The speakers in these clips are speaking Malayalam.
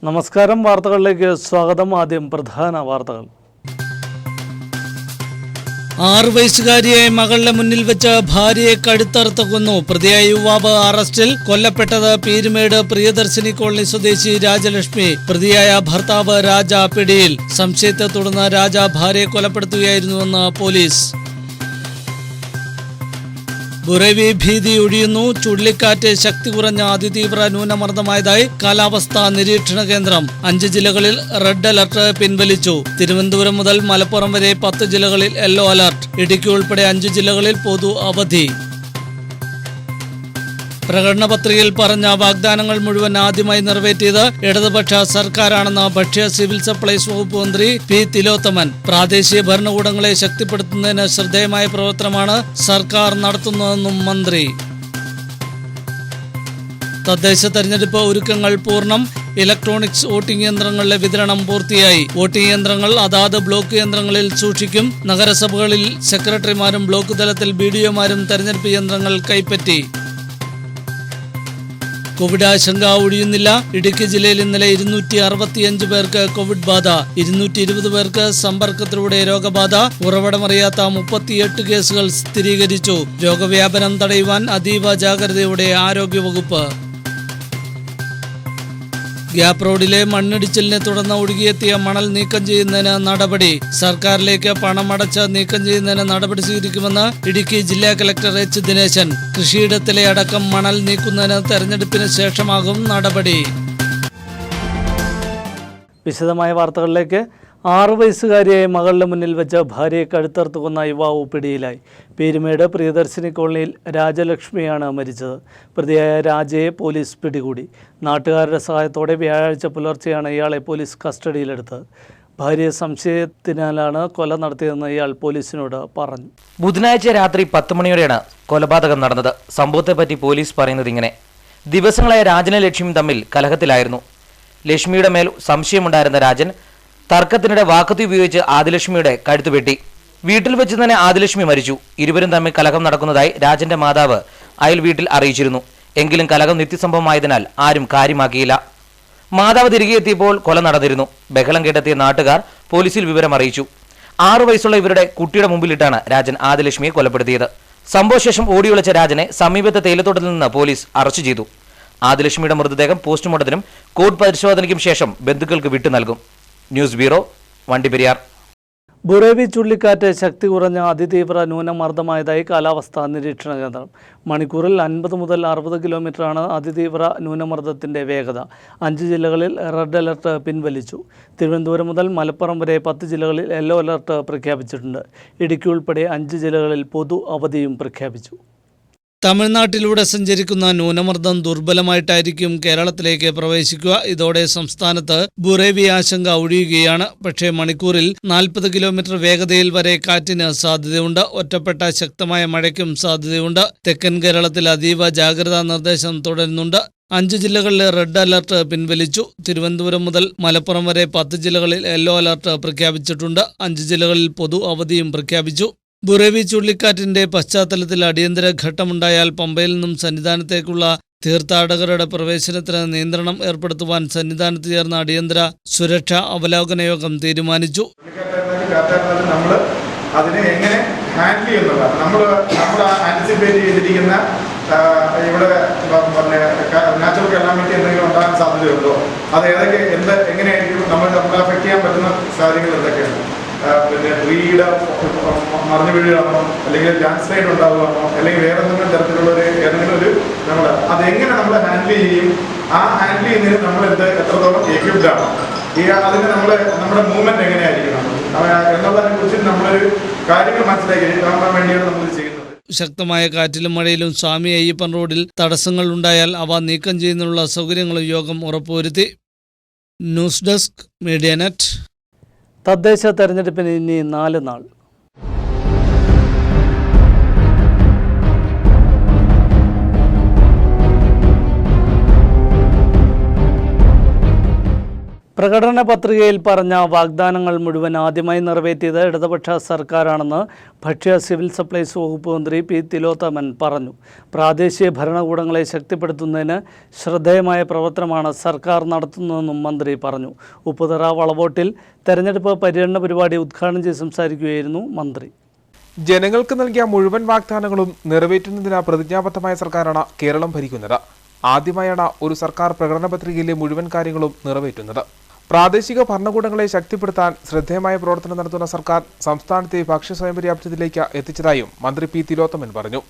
നമസ്കാരം, വാർത്തകളിലേക്ക് സ്വാഗതം. ആദ്യം പ്രധാന വാർത്തകൾ. 6 വയസ്സുകാരിയായ മകളുടെ മുന്നിൽ വെച്ച് ഭാര്യയെ കഴുത്തറുത്ത് കൊന്നു. പ്രതിയായ യുവാവ് അറസ്റ്റിൽ. കൊല്ലപ്പെട്ടത് പീരുമേട് പ്രിയദർശിനി കോളനി സ്വദേശി രാജലക്ഷ്മി. പ്രതിയായ ഭർത്താവ് രാജ പിടിയിൽ. സംശയത്തെ തുടർന്ന് രാജ ഭാര്യയെ കൊലപ്പെടുത്തുകയായിരുന്നുവെന്ന് പോലീസ്. ബുറേവി ഭീതി ഒഴിയുന്നു. ചുഴലിക്കാറ്റ് ശക്തി കുറഞ്ഞ അതിതീവ്ര ന്യൂനമർദ്ദമായതായി കാലാവസ്ഥാ നിരീക്ഷണ കേന്ദ്രം. 5 ജില്ലകളിൽ റെഡ് അലർട്ട് പിൻവലിച്ചു. തിരുവനന്തപുരം മുതൽ മലപ്പുറം വരെ 10 ജില്ലകളിൽ യെല്ലോ അലർട്ട്. ഇടുക്കി ഉൾപ്പെടെ 5 ജില്ലകളിൽ പൊതു അവധി. പ്രകടന പത്രികയിൽ പറഞ്ഞ വാഗ്ദാനങ്ങൾ മുഴുവൻ ആദ്യമായി നിറവേറ്റിയത് ഇടതുപക്ഷ സർക്കാരാണെന്ന് ഭക്ഷ്യ സിവിൽ സപ്ലൈസ് വകുപ്പ് മന്ത്രി പി തിലോത്തമൻ. പ്രാദേശിക ഭരണകൂടങ്ങളെ ശക്തിപ്പെടുത്തുന്നതിന് ശ്രദ്ധേയമായ പ്രവർത്തനമാണ് സർക്കാർ നടത്തുന്നതെന്നും മന്ത്രി. തദ്ദേശ തെരഞ്ഞെടുപ്പ് ഒരുക്കങ്ങൾ പൂർണ്ണം. ഇലക്ട്രോണിക്സ് വോട്ടിംഗ് യന്ത്രങ്ങളുടെ വിതരണം പൂർത്തിയായി. വോട്ടിംഗ് യന്ത്രങ്ങൾ അതാത് ബ്ലോക്ക് യന്ത്രങ്ങളിൽ സൂക്ഷിക്കും. നഗരസഭകളിൽ സെക്രട്ടറിമാരും ബ്ലോക്ക് തലത്തിൽ BDOമാരും തെരഞ്ഞെടുപ്പ് യന്ത്രങ്ങൾ കൈപ്പറ്റി. കോവിഡ് ആശങ്ക ഒഴിയുന്നില്ല. ഇടുക്കി ജില്ലയിൽ ഇന്നലെ 265 പേർക്ക് കോവിഡ് ബാധ. 220 പേർക്ക് സമ്പർക്കത്തിലൂടെ രോഗബാധ. ഉറവിടമറിയാത്ത 38 കേസുകൾ സ്ഥിരീകരിച്ചു. രോഗവ്യാപനം തടയുവാൻ അതീവ ജാഗ്രതയോടെ ആരോഗ്യവകുപ്പ്. ഗ്യാപ് റോഡിലെ മണ്ണിടിച്ചിലിനെ തുടർന്ന് ഒഴുകിയെത്തിയ മണൽ നീക്കം ചെയ്യുന്നതിന് നടപടി. സർക്കാരിലേക്ക് പണമടച്ച് നീക്കം ചെയ്യുന്നതിന് നടപടി സ്വീകരിക്കുമെന്ന് ഇടുക്കി ജില്ലാ കലക്ടർ H. ദിനേശൻ. കൃഷിയിടത്തിലെ അടക്കം മണൽ നീക്കുന്നതിന് തെരഞ്ഞെടുപ്പിന് ശേഷമാകും നടപടി. വിശദമായ വാർത്തകളിലേക്ക്. 6 വയസ്സുകാരിയായ മകളുടെ മുന്നിൽ വെച്ച് ഭാര്യയെ കഴുത്തറുത്ത് കൊന്ന യുവാവ് പിടിയിലായി. പീരുമേട് പ്രിയദർശിനി കോളനിയിൽ രാജലക്ഷ്മിയാണ് മരിച്ചത്. പ്രതിയായ രാജയെ പോലീസ് പിടികൂടി. നാട്ടുകാരുടെ സഹായത്തോടെ വ്യാഴാഴ്ച പുലർച്ചെയാണ് ഇയാളെ പോലീസ് കസ്റ്റഡിയിലെടുത്തത്. ഭാര്യയെ സംശയത്തിനാലാണ് കൊല നടത്തിയതെന്ന് ഇയാൾ പോലീസിനോട് പറഞ്ഞു. ബുധനാഴ്ച രാത്രി 10 മണിയോടെയാണ് കൊലപാതകം നടന്നത്. സംഭവത്തെപ്പറ്റി പോലീസ് പറയുന്നത് ഇങ്ങനെ: ദിവസങ്ങളായ രാജനും ലക്ഷ്മിയും തമ്മിൽ കലഹത്തിലായിരുന്നു. ലക്ഷ്മിയുടെ മേൽ സംശയമുണ്ടായിരുന്ന രാജൻ തർക്കത്തിനിടെ വാക്കത്തി ഉപയോഗിച്ച് ആദിലക്ഷ്മിയുടെ കഴുത്ത് വെട്ടി. വീട്ടിൽ വെച്ച് തന്നെ ആദിലക്ഷ്മി മരിച്ചു. ഇരുവരും തമ്മിൽ കലഹം നടക്കുന്നതായി രാജന്റെ മാതാവ് അയൽ വീട്ടിൽ അറിയിച്ചിരുന്നു. എങ്കിലും കലഹം നിത്യസംഭവമായതിനാൽ ആരും കാര്യമാക്കിയില്ല. മാതാവ് തിരികെ എത്തിയപ്പോൾ കൊല നടന്നിരുന്നു. ബഹളം കേട്ടെത്തിയ നാട്ടുകാർ പോലീസിൽ വിവരം അറിയിച്ചു. 6 വയസ്സുള്ള ഇവരുടെ കുട്ടിയുടെ മുമ്പിലിട്ടാണ് രാജൻ ആദിലക്ഷ്മിയെ കൊലപ്പെടുത്തിയത്. സംഭവശേഷം ഓടിയൊളിച്ച രാജനെ സമീപത്തെ തേയിലത്തോട്ടത്തിൽ നിന്ന് പോലീസ് അറസ്റ്റ് ചെയ്തു. ആദിലക്ഷ്മിയുടെ മൃതദേഹം പോസ്റ്റ്മോർട്ടത്തിനും കോർട്ട് പരിശോധനയ്ക്കും ശേഷം ബന്ധുക്കൾക്ക് വിട്ടു നൽകും. News bureau, Vandiperiyar. ബുറേവി ചുഴലിക്കാറ്റ് ശക്തി കുറഞ്ഞ അതിതീവ്ര ന്യൂനമർദ്ദമായതായി കാലാവസ്ഥാ നിരീക്ഷണ കേന്ദ്രം. മണിക്കൂറിൽ 50 മുതൽ 60 കിലോമീറ്ററാണ് അതിതീവ്ര ന്യൂനമർദ്ദത്തിൻ്റെ വേഗത. 5 ജില്ലകളിൽ റെഡ് അലർട്ട് പിൻവലിച്ചു. തിരുവനന്തപുരം മുതൽ മലപ്പുറം വരെ 10 ജില്ലകളിൽ യെല്ലോ അലർട്ട് പ്രഖ്യാപിച്ചിട്ടുണ്ട്. ഇടുക്കി ഉൾപ്പെടെ 5 ജില്ലകളിൽ പൊതു അവധിയും പ്രഖ്യാപിച്ചു. തമിഴ്നാട്ടിലൂടെ സഞ്ചരിക്കുന്ന ന്യൂനമർദ്ദം ദുർബലമായിട്ടായിരിക്കും കേരളത്തിലേക്ക് പ്രവേശിക്കുക. ഇതോടെ സംസ്ഥാനത്ത് ബുറേവി ആശങ്ക ഒഴിയുകയാണ്. പക്ഷേ മണിക്കൂറിൽ 40 കിലോമീറ്റർ വേഗതയിൽ വരെ കാറ്റിന് സാധ്യതയുണ്ട്. ഒറ്റപ്പെട്ട ശക്തമായ മഴയ്ക്കും സാധ്യതയുണ്ട്. തെക്കൻ കേരളത്തിൽ അതീവ ജാഗ്രതാ നിർദ്ദേശം തുടരുന്നുണ്ട്. 5 ജില്ലകളിലെ റെഡ് അലർട്ട് പിൻവലിച്ചു. തിരുവനന്തപുരം മുതൽ മലപ്പുറം വരെ 10 ജില്ലകളിൽ യെല്ലോ അലർട്ട് പ്രഖ്യാപിച്ചിട്ടുണ്ട്. 5 ജില്ലകളിൽ പൊതു അവധിയും പ്രഖ്യാപിച്ചു. ബുറേവി ചുഴലിക്കാറ്റിന്റെ പശ്ചാത്തലത്തിൽ അടിയന്തര ഘട്ടമുണ്ടായാൽ പമ്പയിൽ നിന്നും സന്നിധാനത്തേക്കുള്ള തീർത്ഥാടകരുടെ പ്രവേശനത്തിന് നിയന്ത്രണം ഏർപ്പെടുത്തുവാൻ സന്നിധാനത്ത് ചേർന്ന അടിയന്തര സുരക്ഷാ അവലോകന യോഗം തീരുമാനിച്ചു. അതിനെ എങ്ങനെ ഹാൻഡിൽ ചെയ്യുന്നതാണ് നമ്മൾ ആന്റിസിപ്പേറ്റ് ചെയ്തിരിക്കുന്ന ഇവിടെ നാച്ചുറൽ കലാമിറ്റി എന്തെങ്കിലും ഉണ്ടാകാൻ സാധ്യതയുണ്ടോ, അത് എങ്ങനെയായിരിക്കും നമ്മളെ അഫക്ട് ചെയ്യാൻ പറ്റുന്ന കാര്യങ്ങൾ എന്തൊക്കെയാണ്? പിന്നെ ട്രീയുടെ മറിഞ്ഞു വീഴുകയാണോ, അല്ലെങ്കിൽ ലാൻഡ് സ്ലൈഡ് ഉണ്ടാവുകയാണോ, അല്ലെങ്കിൽ വേറെ എന്തെങ്കിലും തരത്തിലുള്ള ഏതെങ്കിലും ഒരു അതെങ്ങനെ നമ്മൾ ഹാൻഡിൽ ചെയ്യും? ആ ഹാൻഡിൽ ചെയ്യുന്നതിന് നമ്മൾ എത്രത്തോളം എക്യുപ്ഡ് ആണ്, അതിന് നമ്മുടെ മൂവ്മെന്റ് എങ്ങനെയായിരിക്കണം എന്നുള്ളതിനെ കുറിച്ച് നമ്മളൊരു കാര്യങ്ങൾ മനസ്സിലാക്കി വേണ്ടിയാണ് നമ്മൾ ചെയ്യുന്നത്. ശക്തമായ കാറ്റിലും മഴയിലും സ്വാമി അയ്യപ്പൻ റോഡിൽ തടസ്സങ്ങൾ ഉണ്ടായാൽ അവ നീക്കം ചെയ്യുന്നതിനുള്ള സൗകര്യങ്ങളും യോഗം ഉറപ്പുവരുത്തി. News desk, Medianet. തദ്ദേശ തെരഞ്ഞെടുപ്പിന് ഇനി 4 നാൾ. പ്രകടന പത്രികയിൽ പറഞ്ഞ വാഗ്ദാനങ്ങൾ മുഴുവൻ ആദ്യമായി നിറവേറ്റിയത് ഇടതുപക്ഷ സർക്കാരാണെന്ന് ഭക്ഷ്യ സിവിൽ സപ്ലൈസ് വകുപ്പ് മന്ത്രി പി തിലോത്തമൻ പറഞ്ഞു. പ്രാദേശിക ഭരണകൂടങ്ങളെ ശക്തിപ്പെടുത്തുന്നതിന് ശ്രദ്ധേയമായ പ്രവർത്തനമാണ് സർക്കാർ നടത്തുന്നതെന്നും മന്ത്രി പറഞ്ഞു. ഉപ്പുതറ വളവോട്ടിൽ തെരഞ്ഞെടുപ്പ് പര്യടന പരിപാടി ഉദ്ഘാടനം ചെയ്ത് സംസാരിക്കുകയായിരുന്നു മന്ത്രി. ജനങ്ങൾക്ക് നൽകിയ മുഴുവൻ വാഗ്ദാനങ്ങളും നിറവേറ്റുന്നതിന് പ്രതിജ്ഞാബദ്ധമായ സർക്കാരാണ് കേരളം ഭരിക്കുന്നത്. ആദ്യമായാണ് ഒരു സർക്കാർ പ്രകടന പത്രികയിലെ മുഴുവൻ കാര്യങ്ങളും നിറവേറ്റുന്നത്. പ്രാദേശിക ഭരണകൂടങ്ങളെ ശക്തിപ്പെടുത്താൻ ശ്രദ്ധേയമായ പ്രവർത്തനം നടത്തുന്ന സർക്കാർ സംസ്ഥാനത്തെ ഭക്ഷ്യ സ്വയം പര്യാപ്തതയിലേക്ക് എത്തിച്ചതായും മന്ത്രി പി തിലോത്തമൻ പറഞ്ഞു.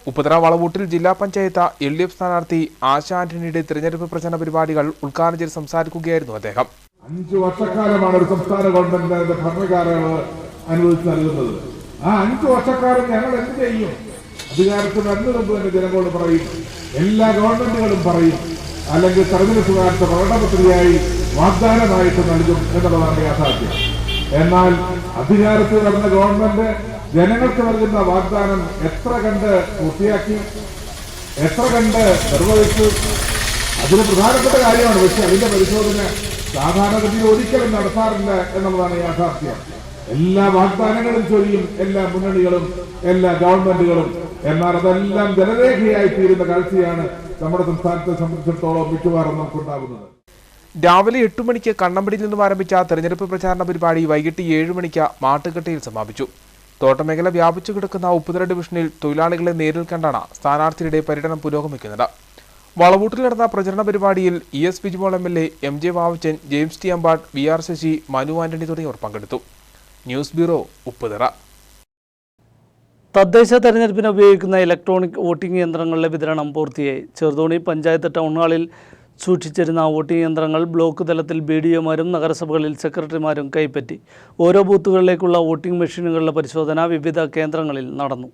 ഉപ്പുതറ വളവൂട്ടിൽ ജില്ലാ പഞ്ചായത്ത് LDF സ്ഥാനാർത്ഥി ആശ ആന്റണിയുടെ തിരഞ്ഞെടുപ്പ് പ്രചരണ പരിപാടികൾ ഉദ്ഘാടനം ചെയ്ത് സംസാരിക്കുകയായിരുന്നു അദ്ദേഹം. 5 വർഷക്കാലമാണ് ഒരു സംസ്ഥാന ഗവൺമെന്റ് ഭരണകാലയളവ് അനുവദിച്ച് നൽകുന്നത്. ആ 5 വർഷക്കാലം ഞങ്ങൾ എന്ത് ചെയ്യും? അധികാരത്തിൽ വരുന്നതിന് മുമ്പ് തന്നെ ജനങ്ങളോട് പറയും, എല്ലാ ഗവൺമെന്റുകളും പറയും, അല്ലെങ്കിൽ തെരഞ്ഞെടുപ്പ് കാലത്ത് പ്രകടന പത്രികയായി വാഗ്ദാനമായിട്ട് നൽകും എന്നുള്ളതാണ് യാഥാർത്ഥ്യം. എന്നാൽ അധികാരത്തിൽ വരുന്ന ഗവൺമെന്റ് ജനങ്ങൾക്ക് നൽകുന്ന വാഗ്ദാനം എത്ര കണ്ട് പൂർത്തിയാക്കി, എത്ര കണ്ട് നിർവഹിച്ചു, അതിന് പ്രധാനപ്പെട്ട കാര്യമാണ്. പക്ഷെ അതിന്റെ പരിശോധന സാധാരണഗതിയിൽ ഒരിക്കലും നടത്താറില്ല എന്നുള്ളതാണ് യാഥാർത്ഥ്യം. എല്ലാ വാഗ്ദാനങ്ങളും ചൊല്ലിയും എല്ലാ മുന്നണികളും എല്ലാ ഗവൺമെന്റുകളും, എന്നാൽ അതെല്ലാം ജനരേഖയായി തീരുന്ന കാഴ്ചയാണ് നമ്മുടെ സംസ്ഥാനത്തെ സംബന്ധിച്ചിടത്തോളം മിക്കവാറും നമുക്കുണ്ടാകുന്നത്. രാവിലെ 8 മണിക്ക് കണ്ണമ്പടിയിൽ നിന്നും ആരംഭിച്ച തെരഞ്ഞെടുപ്പ് പ്രചാരണ പരിപാടി വൈകിട്ട് 7 മണിക്ക് മാട്ടുകെട്ടയിൽ സമാപിച്ചു. തോട്ടമേഖല വ്യാപിച്ചു കിടക്കുന്ന ഉപ്പുതറ ഡിവിഷനിൽ തൊഴിലാളികളെ നേരിൽ കണ്ടാണ് സ്ഥാനാർത്ഥിയുടെ പര്യടനം പുരോഗമിക്കുന്നത്. വളവൂട്ടിൽ നടന്ന പ്രചരണ പരിപാടിയിൽ ES Bijumol MLA, MJ Vavachan, James T Ambad, VR Sasi, Manu Antony തുടങ്ങിയവർ പങ്കെടുത്തു. News bureau, Upputhara. തദ്ദേശ തെരഞ്ഞെടുപ്പിന് ഉപയോഗിക്കുന്ന ഇലക്ട്രോണിക് വോട്ടിംഗ് യന്ത്രങ്ങളുടെ വിതരണം പൂർത്തിയായി. ചെറുതോണി പഞ്ചായത്ത് ടൗൺ ഹാളിൽ സൂക്ഷിച്ചിരുന്ന വോട്ടിംഗ് യന്ത്രങ്ങൾ ബ്ലോക്ക് തലത്തിൽ BDOമാരും നഗരസഭകളിൽ സെക്രട്ടറിമാരും കൈപ്പറ്റി. ഓരോ ബൂത്തുകളിലേക്കുള്ള വോട്ടിംഗ് മെഷീനുകളുടെ പരിശോധന വിവിധ കേന്ദ്രങ്ങളിൽ നടന്നു.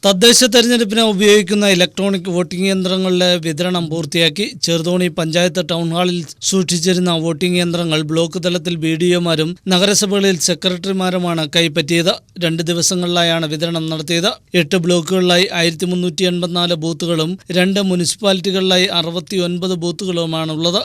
തദ്ദേശ തെരഞ്ഞെടുപ്പിന് ഉപയോഗിക്കുന്ന ഇലക്ട്രോണിക് വോട്ടിംഗ് യന്ത്രങ്ങളുടെ വിതരണം പൂർത്തിയാക്കി. ചെറുതോണി പഞ്ചായത്ത് ടൗൺ ഹാളിൽ സൂക്ഷിച്ചിരുന്ന വോട്ടിംഗ് യന്ത്രങ്ങൾ ബ്ലോക്ക് തലത്തിൽ BDOമാരും നഗരസഭകളിൽ സെക്രട്ടറിമാരുമാണ് കൈപ്പറ്റിയത്. 2 ദിവസങ്ങളിലായാണ് വിതരണം നടത്തിയത്. 8 ബ്ലോക്കുകളിലായി 1384 ബൂത്തുകളും 2 മുനിസിപ്പാലിറ്റികളിലായി 69 ബൂത്തുകളുമാണുള്ളത്.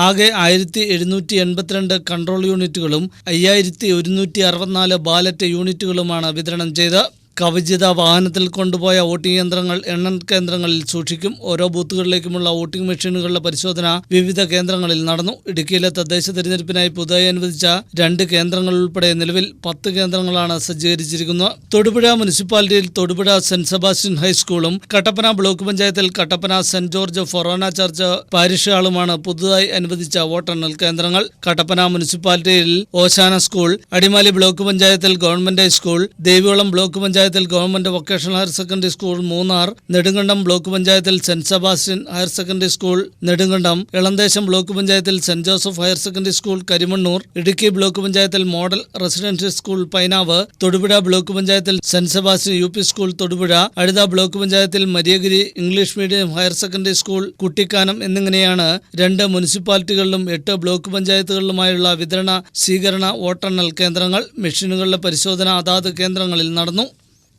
ആകെ 1782 കൺട്രോൾ യൂണിറ്റുകളും 5164 ബാലറ്റ് യൂണിറ്റുകളുമാണ് വിതരണം ചെയ്തത്. കവചിത വാഹനത്തിൽ കൊണ്ടുപോയ വോട്ടിംഗ് യന്ത്രങ്ങൾ എണ്ണൽ കേന്ദ്രങ്ങളിൽ സൂക്ഷിക്കും. ഓരോ ബൂത്തുകളിലേക്കുമുള്ള വോട്ടിംഗ് മെഷീനുകളുടെ പരിശോധന വിവിധ കേന്ദ്രങ്ങളിൽ നടന്നു. ഇടുക്കിയിലെ തദ്ദേശ തെരഞ്ഞെടുപ്പിനായി പുതുതായി അനുവദിച്ച 2 കേന്ദ്രങ്ങൾ ഉൾപ്പെടെ നിലവിൽ 10 കേന്ദ്രങ്ങളാണ് സജ്ജീകരിച്ചിരിക്കുന്നത്. തൊടുപുഴ മുനിസിപ്പാലിറ്റിയിൽ Thodupuzha saint Sebastian ഹൈസ്കൂളും Kattappana block പഞ്ചായത്തിൽ കട്ടപ്പന സെന്റ് ജോർജ് ഫൊറോന ചർച്ച് പാരിഷ് ഹാളുമാണ് പുതുതായി അനുവദിച്ച വോട്ടെണ്ണൽ കേന്ദ്രങ്ങൾ. കട്ടപ്പന മുനിസിപ്പാലിറ്റിയിൽ ഓശാന സ്കൂൾ, അടിമാലി ബ്ലോക്ക് പഞ്ചായത്തിൽ ഗവൺമെന്റ് ഹൈസ്കൂൾ, ദേവികുളം ബ്ലോക്ക് പഞ്ചായത്തിൽ government vocational higher secondary school Munnar, Nedumkandam block പഞ്ചായത്തിൽ saint Sebastian higher secondary school Nedumkandam, ഇളന്തേശം block പഞ്ചായത്തിൽ saint Joseph higher secondary school Karimannoor, Idukki block പഞ്ചായത്തിൽ model residential school Painavu, Thodupuzha block പഞ്ചായത്തിൽ saint Sebastian UP school Thodupuzha, Azhutha block പഞ്ചായത്തിൽ Mariagiri English medium higher secondary school Kuttikkanam എന്നിങ്ങനെയാണ് 2 മുനിസിപ്പാലിറ്റികളിലും 8 ബ്ലോക്ക് പഞ്ചായത്തുകളിലുമായുള്ള വിതരണ സ്വീകരണ വോട്ടെണ്ണൽ കേന്ദ്രങ്ങൾ. മെഷീനുകളുടെ പരിശോധന അതാത് കേന്ദ്രങ്ങളിൽ നടന്നു.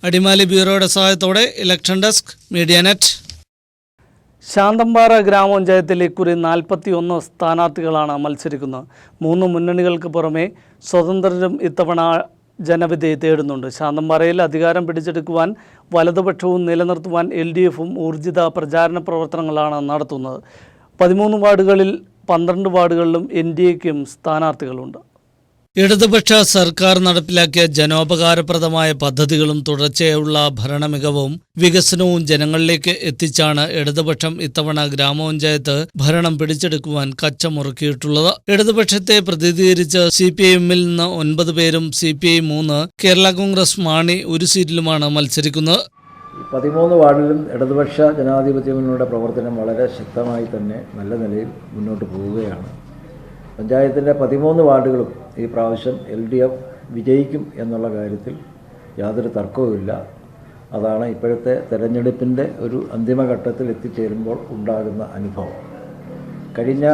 അടിമാലി ബ്യൂറോയുടെ സഹായത്തോടെ ഇലക്ഷൻ ഡെസ്ക്, മീഡിയനെറ്റ്. ശാന്തമ്പാറ ഗ്രാമപഞ്ചായത്തിൽ ഇക്കുറി 41 സ്ഥാനാർത്ഥികളാണ് മത്സരിക്കുന്നത്. 3 മുന്നണികൾക്ക് പുറമെ സ്വതന്ത്രരും ഇത്തവണ ജനവിധി തേടുന്നുണ്ട്. ശാന്തമ്പാറയിൽ അധികാരം പിടിച്ചെടുക്കുവാൻ വലതുപക്ഷവും നിലനിർത്തുവാൻ LDFും ഊർജിത പ്രചാരണ പ്രവർത്തനങ്ങളാണ് നടത്തുന്നത്. 13 വാർഡുകളിൽ 12 വാർഡുകളിലും NDAയ്ക്കും സ്ഥാനാർത്ഥികളുണ്ട്. ഇടതുപക്ഷ സർക്കാർ നടപ്പിലാക്കിയ ജനോപകാരപ്രദമായ പദ്ധതികളും തുടർച്ചയായുള്ള ഭരണമികവും വികസനവും ജനങ്ങളിലേക്ക് എത്തിച്ചാണ് ഇടതുപക്ഷം ഇത്തവണ ഗ്രാമപഞ്ചായത്ത് ഭരണം പിടിച്ചെടുക്കുവാൻ കച്ചമുറുക്കിയിട്ടുള്ളത്. ഇടതുപക്ഷത്തെ പ്രതിനിധീകരിച്ച് CPIMൽ നിന്ന് 9 പേരും CPI 3, കേരള കോൺഗ്രസ് മാണി 1 സീറ്റിലുമാണ് മത്സരിക്കുന്നത്. 13 വാർഡിലും ഇടതുപക്ഷ ജനാധിപത്യ മുന്നണിയുടെ പ്രവർത്തനം വളരെ ശക്തമായി തന്നെ നല്ല നിലയിൽ മുന്നോട്ട് പോവുകയാണ്. പഞ്ചായത്തിൻ്റെ 13 വാർഡുകളും ഈ പ്രാവശ്യം LDF വിജയിക്കും എന്നുള്ള കാര്യത്തിൽ യാതൊരു തർക്കവുമില്ല. അതാണ് ഇപ്പോഴത്തെ തെരഞ്ഞെടുപ്പിൻ്റെ ഒരു അന്തിമഘട്ടത്തിൽ എത്തിച്ചേരുമ്പോൾ ഉണ്ടാകുന്ന അനുഭവം. കഴിഞ്ഞ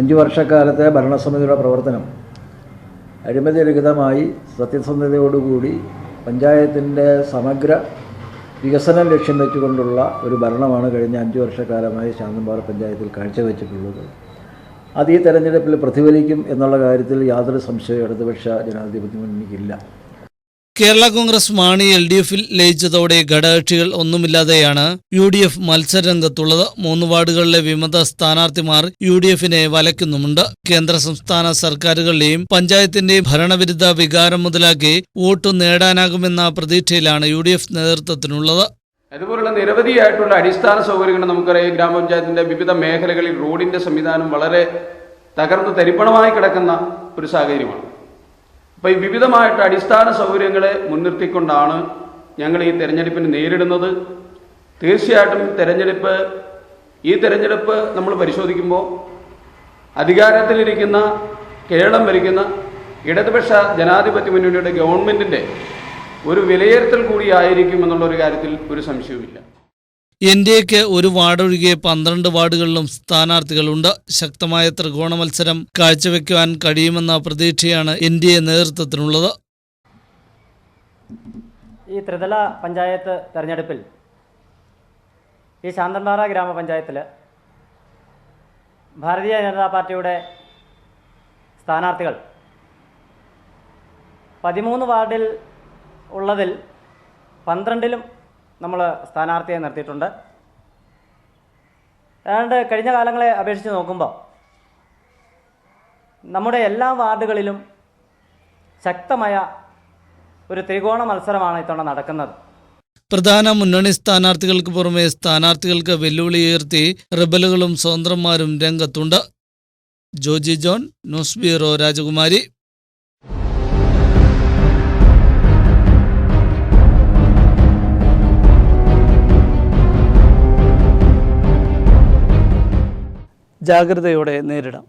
5 വർഷക്കാലത്തെ ഭരണസമിതിയുടെ പ്രവർത്തനം അഴിമതിരഹിതമായി സത്യസന്ധതയോടുകൂടി പഞ്ചായത്തിൻ്റെ സമഗ്ര വികസനം ലക്ഷ്യം വെച്ചുകൊണ്ടുള്ള ഒരു ഭരണമാണ് കഴിഞ്ഞ 5 വർഷക്കാലമായി ശാന്തമ്പാറ പഞ്ചായത്തിൽ കാഴ്ചവെച്ചിട്ടുള്ളത്. അത് ഈ തെരഞ്ഞെടുപ്പിൽ പ്രതിഫലിക്കും എന്നുള്ള കാര്യത്തിൽ യാതൊരു സംശയവും ഇടതുപക്ഷ ജനാധിപത്യ മുന്നണിക്കില്ല. കേരള കോൺഗ്രസ് മാണി LDF-ൽ ലയിച്ചതോടെ ഘടകകക്ഷികൾ ഒന്നുമില്ലാതെയാണ് UDF മത്സരരംഗത്തുള്ളത്. 3 വാർഡുകളിലെ വിമത സ്ഥാനാർത്ഥിമാർ UDF-നെ വലയ്ക്കുന്നുമുണ്ട്. കേന്ദ്ര സംസ്ഥാന സർക്കാരുകളുടെയും പഞ്ചായത്തിന്റെയും ഭരണവിരുദ്ധ വികാരം മുതലാക്കി വോട്ട് നേടാനാകുമെന്ന പ്രതീക്ഷയിലാണ് UDF നേതൃത്വത്തിനുള്ളത്. അതുപോലുള്ള നിരവധിയായിട്ടുള്ള അടിസ്ഥാന സൗകര്യങ്ങൾ നമുക്കറിയാം. ഗ്രാമപഞ്ചായത്തിന്റെ വിവിധ മേഖലകളിൽ റോഡിന്റെ സംവിധാനം വളരെ തകർന്ന് തരിപ്പണമായി കിടക്കുന്ന ഒരു സാഹചര്യമാണ്. അപ്പോൾ ഈ വിവിധമായിട്ട് അടിസ്ഥാന സൗകര്യങ്ങളെ മുൻനിർത്തിക്കൊണ്ടാണ് ഞങ്ങൾ ഈ തെരഞ്ഞെടുപ്പിനെ നേരിടുന്നത്. തീർച്ചയായിട്ടും ഈ തെരഞ്ഞെടുപ്പ് നമ്മൾ പരിശോധിക്കുമ്പോൾ അധികാരത്തിലിരിക്കുന്ന കേരളം ഭരിക്കുന്ന ഇടതുപക്ഷ ജനാധിപത്യ മുന്നണിയുടെ ഗവൺമെന്റിന്റെ ഒരു വിലയിരുത്തൽ കൂടിയായിരിക്കും എന്നുള്ളൊരു കാര്യത്തിൽ ഒരു സംശയവുമില്ല. NDAക്ക് 1 വാർഡ് ഒഴികെ 12 വാർഡുകളിലും സ്ഥാനാർത്ഥികളുണ്ട്. ശക്തമായ ത്രികോണ മത്സരം കാഴ്ചവെക്കുവാൻ കഴിയുമെന്ന പ്രതീക്ഷയാണ് NDA നേതൃത്വത്തിനുള്ളത്. ഈ ത്രിതല പഞ്ചായത്ത് തെരഞ്ഞെടുപ്പിൽ ഈ ശാന്തൻപാറ ഗ്രാമപഞ്ചായത്തിൽ ഭാരതീയ ജനതാ പാർട്ടിയുടെ സ്ഥാനാർത്ഥികൾ 13 വാർഡിൽ ഉള്ളതിൽ 12ലും നമ്മൾ സ്ഥാനാർത്ഥിയെ നിർത്തിയിട്ടുണ്ട്. ഏതാണ്ട് കഴിഞ്ഞ കാലങ്ങളെ അപേക്ഷിച്ച് നോക്കുമ്പോൾ നമ്മുടെ എല്ലാ വാർഡുകളിലും ശക്തമായ ഒരു ത്രികോണ മത്സരമാണ് ഇത്തവണ നടക്കുന്നത്. പ്രധാന മുന്നണി സ്ഥാനാർത്ഥികൾക്ക് പുറമെ സ്ഥാനാർത്ഥികൾക്ക് വെല്ലുവിളി ഉയർത്തി റിബലുകളും സ്വതന്ത്രന്മാരും രംഗത്തുണ്ട്. ജോജി ജോൺ, ന്യൂസ് ബ്യൂറോ, രാജകുമാരി. ജാഗ്രതയോടെ നേരിടാം.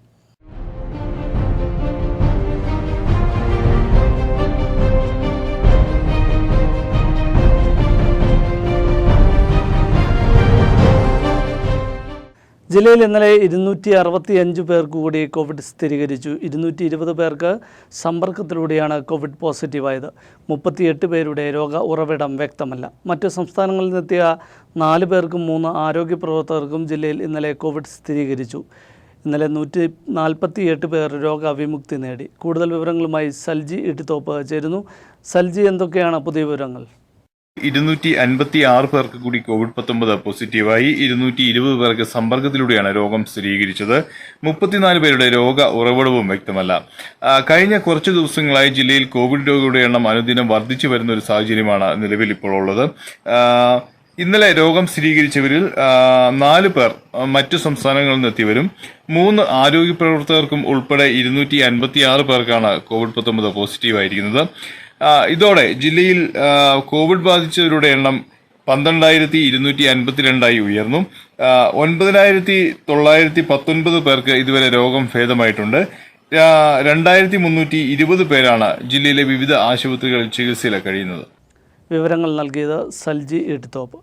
ജില്ലയിൽ ഇന്നലെ 265 പേർക്ക് കൂടി കോവിഡ് സ്ഥിരീകരിച്ചു. 220 പേർക്ക് സമ്പർക്കത്തിലൂടെയാണ് കോവിഡ് പോസിറ്റീവായത്. 38 പേരുടെ രോഗ ഉറവിടം വ്യക്തമല്ല. മറ്റ് സംസ്ഥാനങ്ങളിൽ നിന്നെത്തിയ 4 പേർക്കും 3 ആരോഗ്യ പ്രവർത്തകർക്കും ജില്ലയിൽ ഇന്നലെ കോവിഡ് സ്ഥിരീകരിച്ചു. ഇന്നലെ 148 പേർ രോഗവിമുക്തി നേടി. കൂടുതൽ വിവരങ്ങളുമായി സൽജി ഇട്ടിത്തോപ്പ് ചേരുന്നു. സൽജി, എന്തൊക്കെയാണ് പുതിയ വിവരങ്ങൾ? 256 പേർക്ക് കൂടി COVID-19 പോസിറ്റീവായി. 220 പേർക്ക് സമ്പർക്കത്തിലൂടെയാണ് രോഗം സ്ഥിരീകരിച്ചത്. 34 പേരുടെ രോഗ ഉറവിടവും വ്യക്തമല്ല. കഴിഞ്ഞ കുറച്ചു ദിവസങ്ങളായി ജില്ലയിൽ കോവിഡ് രോഗികളുടെ എണ്ണം അനുദിനം വർദ്ധിച്ചു വരുന്ന ഒരു സാഹചര്യമാണ് നിലവിൽ ഇപ്പോൾ ഉള്ളത്. ഇന്നലെ രോഗം സ്ഥിരീകരിച്ചവരിൽ 4 പേർ മറ്റു സംസ്ഥാനങ്ങളിൽ നിന്നെത്തിയവരും 3 ആരോഗ്യ പ്രവർത്തകർക്കും ഉൾപ്പെടെ 256 പേർക്കാണ് COVID-19 പോസിറ്റീവായിരിക്കുന്നത്. ഇതോടെ ജില്ലയിൽ കോവിഡ് ബാധിച്ചവരുടെ എണ്ണം 12,252 ഉയർന്നു. 9,919 പേർക്ക് ഇതുവരെ രോഗം ഭേദമായിട്ടുണ്ട്. 2,320 പേരാണ് ജില്ലയിലെ വിവിധ ആശുപത്രികളിൽ ചികിത്സയിൽ കഴിയുന്നത്. വിവരങ്ങൾ നൽകിയത് സൽജി ഇട്ടിത്തോപ്പ്.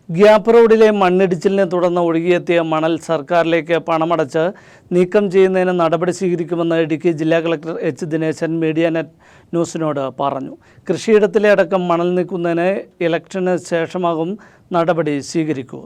ഗ്യാപ്പ് റോഡിലെ മണ്ണിടിച്ചിലിനെ തുടർന്ന് ഒഴുകിയെത്തിയ മണൽ സർക്കാരിലേക്ക് പണമടച്ച് നീക്കം ചെയ്യുന്നതിന് നടപടി സ്വീകരിക്കുമെന്ന് ഇടുക്കി ജില്ലാ കളക്ടർ H. ദിനേശൻ മീഡിയാനെറ്റ് ന്യൂസിനോട് പറഞ്ഞു. കൃഷിയിടത്തിലെ അടക്കം മണൽ നീക്കുന്നതിന് ഇലക്ഷന് ശേഷമാകും നടപടി സ്വീകരിക്കുക.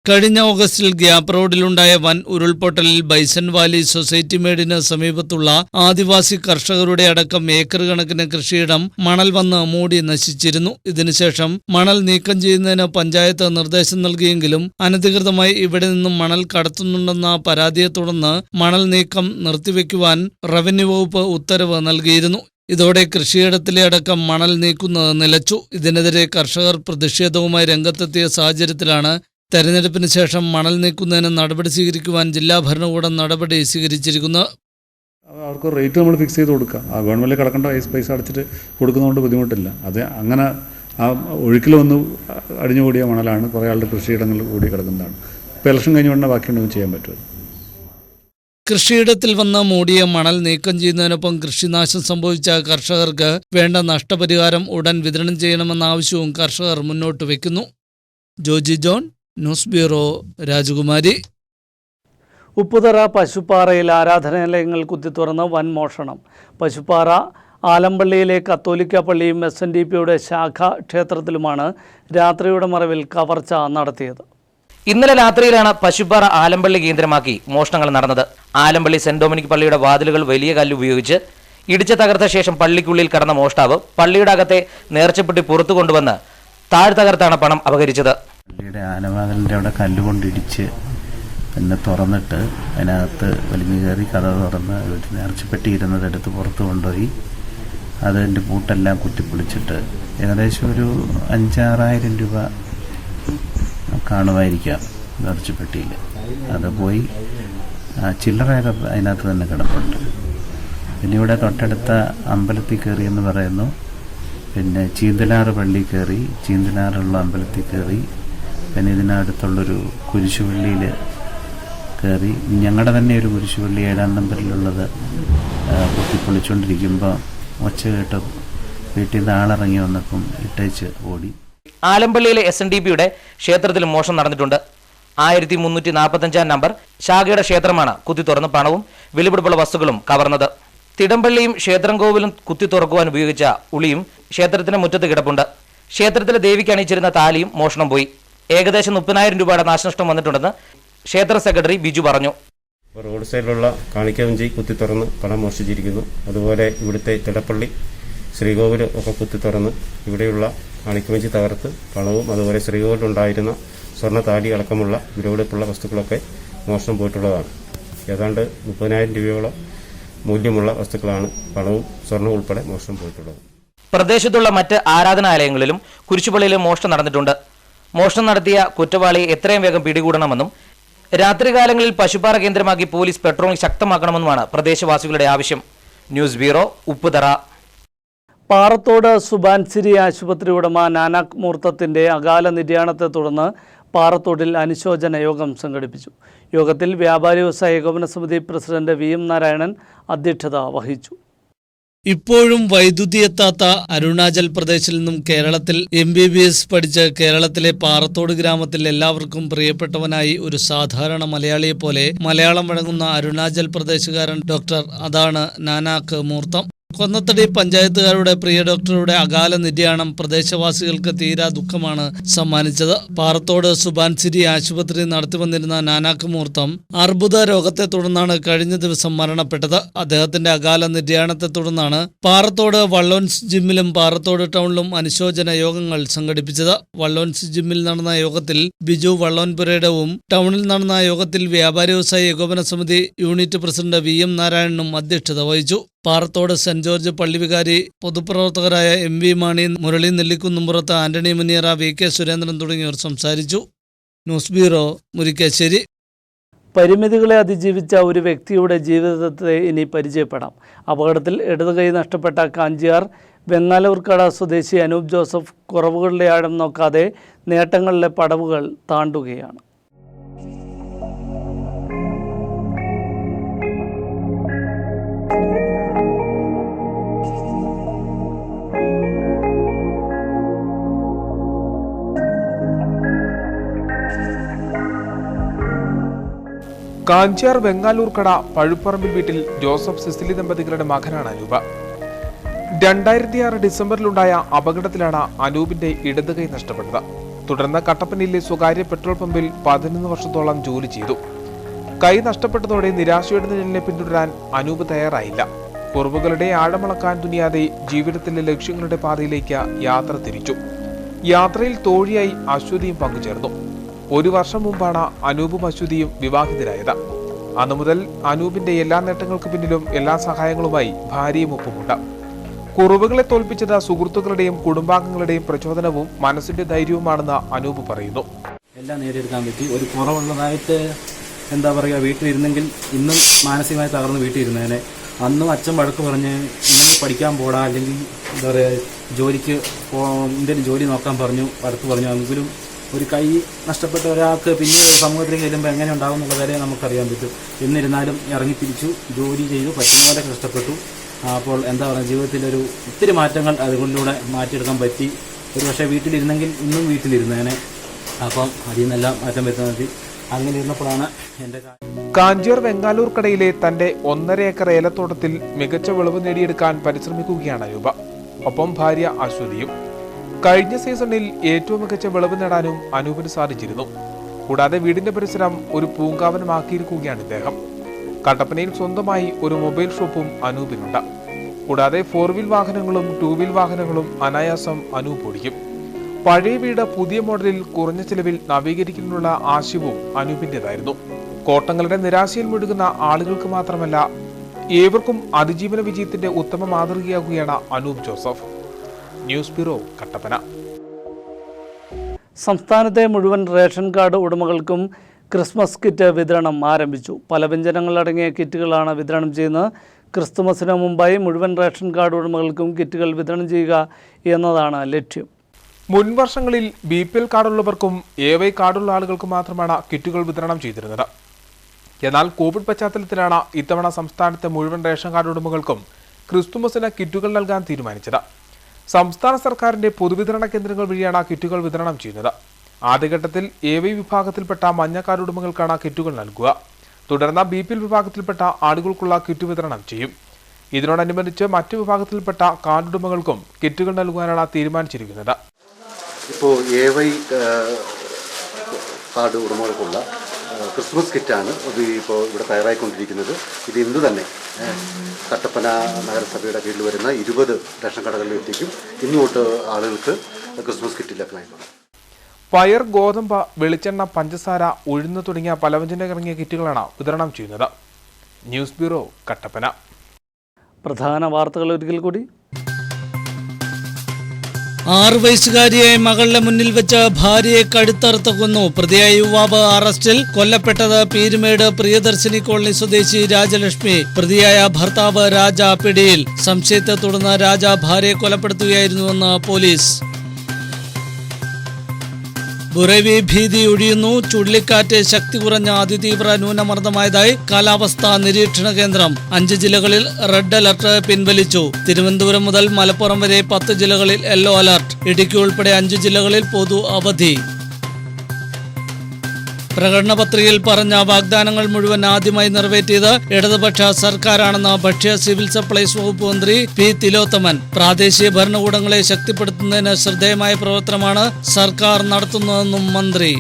കഴിഞ്ഞ ഓഗസ്റ്റിൽ ഗ്യാപ്പ് റോഡിലുണ്ടായ വൻ ഉരുൾപൊട്ടലിൽ ബൈസൺ വാലി സൊസൈറ്റി മേടിന് സമീപത്തുള്ള ആദിവാസി കർഷകരുടെ അടക്കം ഏക്കർ കണക്കിന് കൃഷിയിടം മണൽ വന്ന് മൂടി നശിച്ചിരുന്നു. ഇതിനുശേഷം മണൽ നീക്കം ചെയ്യുന്നതിന് പഞ്ചായത്ത് നിർദ്ദേശം നൽകിയെങ്കിലും അനധികൃതമായി ഇവിടെ നിന്നും മണൽ കടത്തുന്നുണ്ടെന്ന പരാതിയെ തുടർന്ന് മണൽ നീക്കം നിർത്തിവെക്കുവാൻ റവന്യൂ വകുപ്പ് ഉത്തരവ് നൽകിയിരുന്നു. ഇതോടെ കൃഷിയിടത്തിലെ അടക്കം മണൽ നീക്കുന്നത് നിലച്ചു. ഇതിനെതിരെ കർഷകർ പ്രതിഷേധവുമായി രംഗത്തെത്തിയ സാഹചര്യത്തിലാണ് തെരഞ്ഞെടുപ്പിന് ശേഷം മണൽ നീക്കുന്നതിന് നടപടി സ്വീകരിക്കുവാൻ ജില്ലാ ഭരണകൂടം നടപടി സ്വീകരിച്ചിരിക്കുന്നത്. അവർക്ക് റേറ്റ് നമ്മൾ ഫിക്സ് ചെയ്ത് കൊടുക്കുക. ആ ഗവൺമെൻറ്റിൽ കിടക്കേണ്ട പൈസ അടച്ചിട്ട് കൊടുക്കുന്നതുകൊണ്ട് ബുദ്ധിമുട്ടില്ല. അത് അങ്ങനെ ആ ഒഴുക്കിൽ വന്ന് അടിഞ്ഞുകൂടിയ മണലാണ് കുറേ ആളുടെ കൃഷിയിടങ്ങളിൽ കൂടി കിടക്കുന്നതാണ്. ഇപ്പോൾ ഇലക്ഷൻ കഴിഞ്ഞുകൊണ്ട് ബാക്കിയുണ്ടെങ്കിൽ ചെയ്യാൻ പറ്റുമോ? കൃഷിയിടത്തിൽ വന്ന് മൂടിയ മണൽ നീക്കം ചെയ്യുന്നതിനൊപ്പം കൃഷിനാശം സംഭവിച്ച കർഷകർക്ക് വേണ്ട നഷ്ടപരിഹാരം ഉടൻ വിതരണം ചെയ്യണമെന്ന ആവശ്യവും കർഷകർ മുന്നോട്ട് വയ്ക്കുന്നു. ജോജി ജോൺ, ന്യൂസ് ബ്യൂറോ, രാജകുമാരി. ഉപ്പുതറ പശുപ്പാറയിൽ ആരാധനാലയങ്ങൾ കുത്തിത്തുറന്ന് വൻ മോഷണം. പശുപ്പാറ ആലമ്പള്ളിയിലെ കത്തോലിക്ക പള്ളിയും SNDPയുടെ ശാഖാ ക്ഷേത്രത്തിലുമാണ് രാത്രിയുടെ മറവിൽ കവർച്ച നടത്തിയത്. ഇന്നലെ രാത്രിയിലാണ് പശുപ്പാറ ആലമ്പള്ളി കേന്ദ്രമാക്കി മോഷണങ്ങൾ നടന്നത്. ആലമ്പള്ളി സെന്റ് ഡൊമിനിക് പള്ളിയുടെ വാതിലുകൾ വലിയ കല്ല് ഉപയോഗിച്ച് ഇടിച്ചു തകർത്ത ശേഷം പള്ളിക്കുള്ളിൽ കടന്ന മോഷ്ടാവ് പള്ളിയുടെ അകത്തെ നേർച്ചപ്പെട്ടി പുറത്തു കൊണ്ടുവന്ന് താഴ് തകർത്താണ് പണം അപഹരിച്ചത്. പള്ളിയുടെ ആനവാതിലിൻ്റെ അവിടെ കല്ലുകൊണ്ടിടിച്ച് പിന്നെ തുറന്നിട്ട് അതിനകത്ത് വലിഞ്ഞു കയറി കഥ തുറന്ന് നേർച്ചപ്പെട്ടി ഇരുന്നതെടുത്ത് പുറത്ത് കൊണ്ടുപോയി അതിൻ്റെ പൂട്ടെല്ലാം കുത്തിപ്പൊളിച്ചിട്ട് ഏകദേശം ഒരു 5,000-6,000 രൂപ കാണുമായിരിക്കാം നേർച്ചപ്പെട്ടിയിൽ. അത് പോയി ചില്ലറയൊക്കെ അതിനകത്ത് തന്നെ കിടപ്പുണ്ട്. പിന്നെ ഇവിടെ തൊട്ടടുത്ത അമ്പലത്തിൽ കയറി എന്ന് പറയുന്നു. പിന്നെ ചീന്തലാറ് പള്ളി കയറി, ചീന്തലാറുള്ള അമ്പലത്തിൽ കയറി, പിന്നെ ഇതിനടുത്തുള്ളൊരു കുരിശുപള്ളിയിൽ കയറി. ഞങ്ങളുടെ തന്നെ ഒരു കുരിശുപള്ളി 7-ാം നമ്പറിലുള്ളത് കുത്തിപ്പൊളിച്ചുകൊണ്ടിരിക്കുമ്പോൾ ഒച്ച കേട്ട് വീട്ടിൽ നിന്ന് ആളിറങ്ങി വന്നപ്പം ഇട്ടേച്ച് ഓടി. ആലമ്പള്ളിയിലെ SNDPയുടെ ക്ഷേത്രത്തിലും മോഷണം നടന്നിട്ടുണ്ട്. 1345-ാം നമ്പർ ശാഖയുടെ ക്ഷേത്രമാണ് കുത്തി തുറന്ന് പണവും വിലപിടിപ്പുള്ള വസ്തുക്കളും കവർന്നത്. തിടമ്പള്ളിയും ക്ഷേത്രം കോവിലും കുത്തി തുറക്കുവാൻ ഉപയോഗിച്ച ഉളിയും ക്ഷേത്രത്തിന്റെ മുറ്റത്ത് കിടപ്പുണ്ട്. ക്ഷേത്രത്തിലെ ദേവിക്ക് അണിയിച്ചിരുന്ന താലിയും മോഷണം പോയി. ഏകദേശം 30,000 രൂപയുടെ നാശനഷ്ടം വന്നിട്ടുണ്ടെന്ന് ക്ഷേത്ര സെക്രട്ടറി ബിജു പറഞ്ഞു. റോഡ് സൈഡിലുള്ള കാണിക്കവഞ്ചി കുത്തി തുറന്ന് പണം മോഷ്ടിച്ചിരിക്കുന്നു. അതുപോലെ ഇവിടുത്തെ തിടപ്പള്ളി ശ്രീകോവിൽ ഒക്കെ കുത്തി തുറന്ന് ഇവിടെയുള്ള കാണിക്കവഞ്ചി തകർത്ത് പണവും അതുപോലെ ശ്രീകോവിലുണ്ടായിരുന്ന സ്വർണ്ണ താലി അടക്കമുള്ള വിലപിടിപ്പുള്ള വസ്തുക്കളൊക്കെ മോഷണം പോയിട്ടുള്ളതാണ്. ഏതാണ്ട് 30,000 രൂപയോളം മൂല്യമുള്ള വസ്തുക്കളാണ് പണവും സ്വർണ്ണവും ഉൾപ്പെടെ മോഷണം പോയിട്ടുള്ളത്. പ്രദേശത്തുള്ള മറ്റ് ആരാധനാലയങ്ങളിലും കുരിശുപള്ളിയിലും മോഷണം നടന്നിട്ടുണ്ട്. മോഷണം നടത്തിയ കുറ്റവാളിയെ എത്രയും വേഗം പിടികൂടണമെന്നും രാത്രികാലങ്ങളിൽ പശുപ്പാറ കേന്ദ്രമാക്കി പോലീസ് പെട്രോളിംഗ് ശക്തമാക്കണമെന്നുമാണ് പ്രദേശവാസികളുടെ ആവശ്യം. News bureau, Upputhara. പാറത്തോട് സുബാൻസിരി ആശുപത്രി ഉടമ നാനാക് മൂർത്തത്തിൻ്റെ അകാല നിര്യാണത്തെ തുടർന്ന് പാറത്തോടിൽ അനുശോചന യോഗം സംഘടിപ്പിച്ചു. യോഗത്തിൽ വ്യാപാരി വ്യവസായ ഏകോപന സമിതി പ്രസിഡന്റ് VM നാരായണൻ അധ്യക്ഷത വഹിച്ചു. ഇപ്പോഴും വൈദ്യുതി എത്താത്ത അരുണാചൽ പ്രദേശിൽ നിന്നും കേരളത്തിൽ MBBS പഠിച്ച് കേരളത്തിലെ പാറത്തോട് ഗ്രാമത്തിൽ എല്ലാവർക്കും പ്രിയപ്പെട്ടവനായി ഒരു സാധാരണ മലയാളിയെ പോലെ മലയാളം വഴങ്ങുന്ന അരുണാചൽ പ്രദേശുകാരൻ ഡോക്ടർ അതാണ് നാനാക് മൂർത്തം. കൊന്നത്തടി പഞ്ചായത്തുകാരുടെ പ്രിയ ഡോക്ടറുടെ അകാല നിര്യാണം പ്രദേശവാസികൾക്ക് തീരാ ദുഃഖമാണ് സമ്മാനിച്ചത്. പാറത്തോട് സുബാൻസിരി ആശുപത്രി നടത്തിവന്നിരുന്ന നാനാക് മൂർത്തം അർബുദ രോഗത്തെ തുടർന്നാണ് കഴിഞ്ഞ ദിവസം മരണപ്പെട്ടത്. അദ്ദേഹത്തിന്റെ അകാല നിര്യാണത്തെ തുടർന്നാണ് പാറത്തോട് വള്ളോൻസ് ജിമ്മിലും പാറത്തോട് ടൗണിലും അനുശോചന യോഗങ്ങൾ സംഘടിപ്പിച്ചത്. വള്ളോൻസ് ജിമ്മിൽ നടന്ന യോഗത്തിൽ ബിജു വള്ളോൻപുരയിടവും ടൗണിൽ നടന്ന യോഗത്തിൽ വ്യാപാരി വ്യവസായ ഏകോപന സമിതി യൂണിറ്റ് പ്രസിഡന്റ് VM നാരായണനും അധ്യക്ഷത വഹിച്ചു. പാറത്തോട് സെന്റ് ജോർജ് പള്ളി വികാരി, പൊതുപ്രവർത്തകരായ MV മാണി, മുരളി നെല്ലിക്കുന്നുംപുറത്ത്, ആന്റണി മുനിയറ, VK സുരേന്ദ്രൻ തുടങ്ങിയവർ സംസാരിച്ചു. News bureau, Murickassery. പരിമിതികളെ അതിജീവിച്ച ഒരു വ്യക്തിയുടെ ജീവിതത്തെ ഇനി പരിചയപ്പെടാം. അപകടത്തിൽ ഇടതുകൈ നഷ്ടപ്പെട്ട കാഞ്ചിയാർ വെങ്ങാലൂർക്കട സ്വദേശി അനൂപ് ജോസഫ് കുറവുകളുടെ ആഴം നോക്കാതെ നേട്ടങ്ങളിലെ പടവുകൾ താണ്ടുകയാണ്. കാഞ്ചിയാർ വെങ്ങാലൂർക്കട പഴുപ്പറമ്പിൽ വീട്ടിൽ ജോസഫ് സിസിലി ദമ്പതികളുടെ മകനാണ് അനൂപ്. 2006 ഡിസംബറിലുണ്ടായ അപകടത്തിലാണ് അനൂപിന്റെ ഇടതുകൈ നഷ്ടപ്പെട്ടത്. തുടർന്ന് കട്ടപ്പനയിലെ സ്വകാര്യ പെട്രോൾ പമ്പിൽ 11 വർഷത്തോളം ജോലി ചെയ്തു. കൈ നഷ്ടപ്പെട്ടതോടെ നിരാശയുടെ നിഴലിനെ പിന്തുടരാൻ അനൂപ് തയ്യാറായില്ല. കുറവുകളുടെ ആഴമളക്കാൻ തുനിയാതെ ജീവിതത്തിലെ ലക്ഷ്യങ്ങളുടെ പാതയിലേക്ക് യാത്ര തിരിച്ചു. യാത്രയിൽ തോഴിയായി അശ്വതിയും പങ്കുചേർന്നു. 1 വർഷം മുമ്പാണ് അനൂപും അശ്വതിയും വിവാഹിതരായത്. അന്നു മുതൽ അനൂപിന്റെ എല്ലാ നേട്ടങ്ങൾക്ക് പിന്നിലും എല്ലാ സഹായങ്ങളുമായി ഭാര്യയും ഒപ്പമുണ്ട്. കുറവുകളെ തോൽപ്പിച്ചത് സുഹൃത്തുക്കളുടെയും കുടുംബാംഗങ്ങളുടെയും പ്രചോദനവും മനസ്സിന്റെ ധൈര്യവുമാണെന്ന് അനൂപ് പറയുന്നു. എല്ലാം നേടിയെടുക്കാൻ പറ്റി. ഒരു കുറവുള്ളതായിട്ട് എന്താ പറയുക, വീട്ടിലിരുന്നെങ്കിൽ ഇന്നും മാനസികമായി തകർന്ന് വീട്ടിലിരുന്നേനെ. അന്നും അച്ഛൻ വഴക്ക് പറഞ്ഞ് ഇല്ലെങ്കിൽ പഠിക്കാൻ പോടാ, അല്ലെങ്കിൽ എന്താ പറയുക ജോലിക്ക് എന്തെങ്കിലും ജോലി നോക്കാൻ പറഞ്ഞു, വഴക്ക് പറഞ്ഞു. എങ്കിലും ഒരു കൈ നഷ്ടപ്പെട്ട ഒരാൾക്ക് പിന്നീട് സമൂഹത്തിലേക്ക് ചെല്ലുമ്പോൾ എങ്ങനെ ഉണ്ടാകും എന്നുള്ള കാര്യം നമുക്കറിയാൻ പറ്റും. എന്നിരുന്നാലും ഇറങ്ങിത്തിരിച്ചു, ജോലി ചെയ്തു, പറ്റുന്ന പോലെ കഷ്ടപ്പെട്ടു. അപ്പോൾ എന്താ പറയുക, ജീവിതത്തിലൊരു ഒത്തിരി മാറ്റങ്ങൾ അതുകൊണ്ടിലൂടെ മാറ്റിയെടുക്കാൻ പറ്റി. ഒരു പക്ഷേ വീട്ടിലിരുന്നെങ്കിൽ ഇന്നും വീട്ടിലിരുന്നേനെ. അപ്പം അതിൽ നിന്നെല്ലാം മാറ്റം വരുത്താൻ പറ്റി. അങ്ങനെ ഇരുന്നപ്പോഴാണ് എൻ്റെ കാഞ്ചിയാർ വെങ്ങാലൂർ കടയിലെ തന്റെ 1.5 ഏക്കർ ഏലത്തോട്ടത്തിൽ മികച്ച വിളവ് നേടിയെടുക്കാൻ പരിശ്രമിക്കുകയാണ് അനൂപ. ഒപ്പം ഭാര്യ അശ്വതിയും. കഴിഞ്ഞ സീസണിൽ ഏറ്റവും മികച്ച വിളവ് നേടാനും അനൂപിന് സാധിച്ചിരുന്നു. കൂടാതെ വീടിന്റെ പരിസരം ഒരു പൂങ്കാവനമാക്കിയിരിക്കുകയാണ് ഇദ്ദേഹം. കട്ടപ്പനയിൽ സ്വന്തമായി ഒരു മൊബൈൽ ഷോപ്പും അനൂപിനുണ്ട്. കൂടാതെ 4 വീൽ വാഹനങ്ങളും 2 വീൽ വാഹനങ്ങളും അനായാസം അനൂപ് ഓടിക്കും. പഴയ വീട് പുതിയ മോഡലിൽ കുറഞ്ഞ ചെലവിൽ നവീകരിക്കുന്നതിനുള്ള ആശയവും അനൂപിന്റേതായിരുന്നു. കോട്ടങ്ങളുടെ നിരാശയിൽ മുഴുകുന്ന ആളുകൾക്ക് മാത്രമല്ല, ഏവർക്കും അതിജീവന വിജയത്തിന്റെ ഉത്തമ മാതൃകയാകുകയാണ് Anoop Joseph. News bureau, Kattappana. സംസ്ഥാനത്തെ മുഴുവൻ റേഷൻ കാർഡ് ഉടമകൾക്കും ക്രിസ്മസ് കിറ്റ് വിതരണം ആരംഭിച്ചു. പല വ്യഞ്ജനങ്ങളടങ്ങിയ കിറ്റുകളാണ് വിതരണം ചെയ്യുന്നത്. ക്രിസ്തുമസിന് മുമ്പായി മുഴുവൻ റേഷൻ കാർഡ് ഉടമകൾക്കും കിറ്റുകൾ വിതരണം ചെയ്യുക എന്നതാണ് ലക്ഷ്യം. മുൻ വർഷങ്ങളിൽ BPL കാർഡുള്ളവർക്കും AY കാർഡുള്ള ആളുകൾക്കും മാത്രമാണ് കിറ്റുകൾ വിതരണം ചെയ്തിരുന്നത്. എന്നാൽ കോവിഡ് പശ്ചാത്തലത്തിലാണ് ഇത്തവണ സംസ്ഥാനത്തെ മുഴുവൻ റേഷൻ കാർഡ് ഉടമകൾക്കും ക്രിസ്തുമസിന് കിറ്റുകൾ നൽകാൻ തീരുമാനിച്ചത്. സംസ്ഥാന സർക്കാരിന്റെ പൊതുവിതരണ കേന്ദ്രങ്ങൾ വഴിയാണ് കിറ്റുകൾ വിതരണം ചെയ്യുന്നത്. ആദ്യഘട്ടത്തിൽ AY വിഭാഗത്തിൽപ്പെട്ട മഞ്ഞ കാർഡ് ഉടമകൾക്കാണ് കിറ്റുകൾ നൽകുക. തുടർന്ന് BPL വിഭാഗത്തിൽപ്പെട്ട ആളുകൾക്കുള്ള കിറ്റ് വിതരണം ചെയ്യും. ഇതിനോടനുബന്ധിച്ച് മറ്റു വിഭാഗത്തിൽപ്പെട്ട കാർഡ് ഉടമകൾക്കും കിറ്റുകൾ നൽകുവാനാണ് തീരുമാനിച്ചിരിക്കുന്നത്. ഇപ്പോൾ AY കാർഡ് ഉടമകൾക്കുള്ള ക്രിസ്മസ് കിറ്റാണ് ഇപ്പോൾ ഇവിടെ തയ്യാറായിക്കൊണ്ടിരിക്കുന്നത്. ഇത് ഇന്ന് തന്നെ കട്ടപ്പന നഗരസഭയുടെ കീഴിൽ വരുന്ന 20 റേഷൻ കടകളിൽ എത്തിക്കും. ഇന്ന് തൊട്ട് ആളുകൾക്ക് ക്രിസ്മസ് കിറ്റ് ലഭ്യമായിട്ടുണ്ട്. പയർ, ഗോതമ്പ്, വെളിച്ചെണ്ണ, പഞ്ചസാര, ഉഴുന്ന് തുടങ്ങിയ പലവ്യഞ്ജനമടങ്ങിയ കിറ്റുകളാണ് വിതരണം ചെയ്യുന്നത്. News bureau, Kattappana. പ്രധാന വാർത്തകൾ ഒരിക്കൽ കൂടി. 6 വയസ്സുകാരിയായ മകളുടെ മുന്നിൽ വെച്ച് ഭാര്യയെ കഴുത്തറുത്ത് കൊന്നു. പ്രതിയായ യുവാവ് അറസ്റ്റിൽ. കൊല്ലപ്പെട്ടത് പീരുമേട് പ്രിയദർശിനി കോളനി സ്വദേശി രാജലക്ഷ്മി. പ്രതിയായ ഭർത്താവ് രാജ പിടിയിൽ. സംശയത്തെ തുടർന്ന് രാജ ഭാര്യയെ കൊലപ്പെടുത്തുകയായിരുന്നുവെന്ന് പോലീസ്. ബുറേവി ഭീതി ഒഴിയുന്നു. ചുഴലിക്കാറ്റ് ശക്തി കുറഞ്ഞ അതിതീവ്ര ന്യൂനമർദ്ദമായതായി കാലാവസ്ഥാ നിരീക്ഷണ കേന്ദ്രം. 5 ജില്ലകളിൽ റെഡ് അലർട്ട് പിൻവലിച്ചു. തിരുവനന്തപുരം മുതൽ മലപ്പുറം വരെ 10 ജില്ലകളിൽ യെല്ലോ അലർട്ട്. ഇടുക്കി ഉൾപ്പെടെ 5 ജില്ലകളിൽ പൊതു അവധി. പ്രകടന പത്രികയിൽ പറഞ്ഞ വാഗ്ദാനങ്ങൾ മുഴുവൻ ആദ്യമായി നിറവേറ്റിയത് ഇടതുപക്ഷ സർക്കാരാണെന്ന് ഭക്ഷ്യ സിവിൽ സപ്ലൈസ് വകുപ്പ് മന്ത്രി പി തിലോത്തമൻ. പ്രാദേശിക ഭരണകൂടങ്ങളെ ശക്തിപ്പെടുത്തുന്നതിന് ശ്രദ്ധേയമായ പ്രവർത്തനമാണ് സർക്കാർ നടത്തുന്നതെന്നും മന്ത്രി.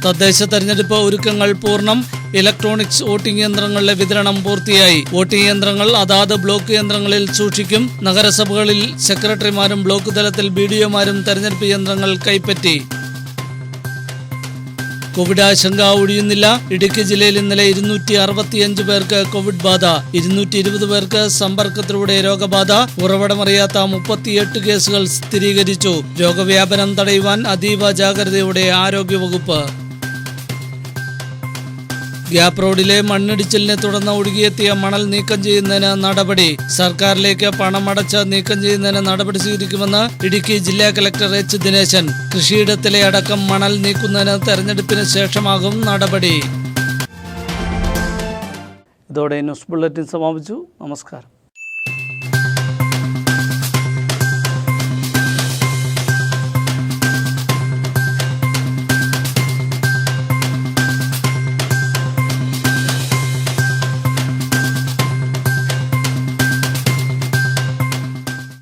തദ്ദേശ തെരഞ്ഞെടുപ്പ് ഒരുക്കങ്ങൾ പൂർണ്ണം. ഇലക്ട്രോണിക്സ് വോട്ടിംഗ് യന്ത്രങ്ങളുടെ വിതരണം പൂർത്തിയായി. വോട്ടിംഗ് യന്ത്രങ്ങൾ അതാത് ബ്ലോക്ക് യന്ത്രങ്ങളിൽ സൂക്ഷിക്കും. നഗരസഭകളിൽ സെക്രട്ടറിമാരും ബ്ലോക്ക് തലത്തിൽ BDOമാരും തെരഞ്ഞെടുപ്പ് യന്ത്രങ്ങൾ കൈപ്പറ്റി. കോവിഡ് ആശങ്ക ഒഴിയുന്നില്ല. ഇടുക്കി ജില്ലയിൽ ഇന്നലെ 265 പേർക്ക് കോവിഡ് ബാധ. 220 പേർക്ക് സമ്പർക്കത്തിലൂടെ രോഗബാധ. ഉറവിടമറിയാത്ത 38 കേസുകൾ സ്ഥിരീകരിച്ചു. രോഗവ്യാപനം തടയുവാൻ അതീവ ജാഗ്രതയോടെ ആരോഗ്യവകുപ്പ്. ഗ്യാപ് റോഡിലെ മണ്ണിടിച്ചിലിനെ തുടർന്ന് ഒഴുകിയെത്തിയ മണൽ നീക്കം ചെയ്യുന്നതിന് നടപടി. സർക്കാരിലേക്ക് പണമടച്ച് നീക്കം ചെയ്യുന്നതിന് നടപടി സ്വീകരിക്കുമെന്ന് ഇടുക്കി ജില്ലാ കലക്ടർ H. ദിനേശൻ. കൃഷിയിടത്തിലെ അടക്കം മണൽ നീക്കുന്നതിന് തെരഞ്ഞെടുപ്പിന് ശേഷമാകും നടപടി. ഇതോടെ ന്യൂസ് ബുള്ളറ്റിൻ സമാപിച്ചു. നമസ്കാരം.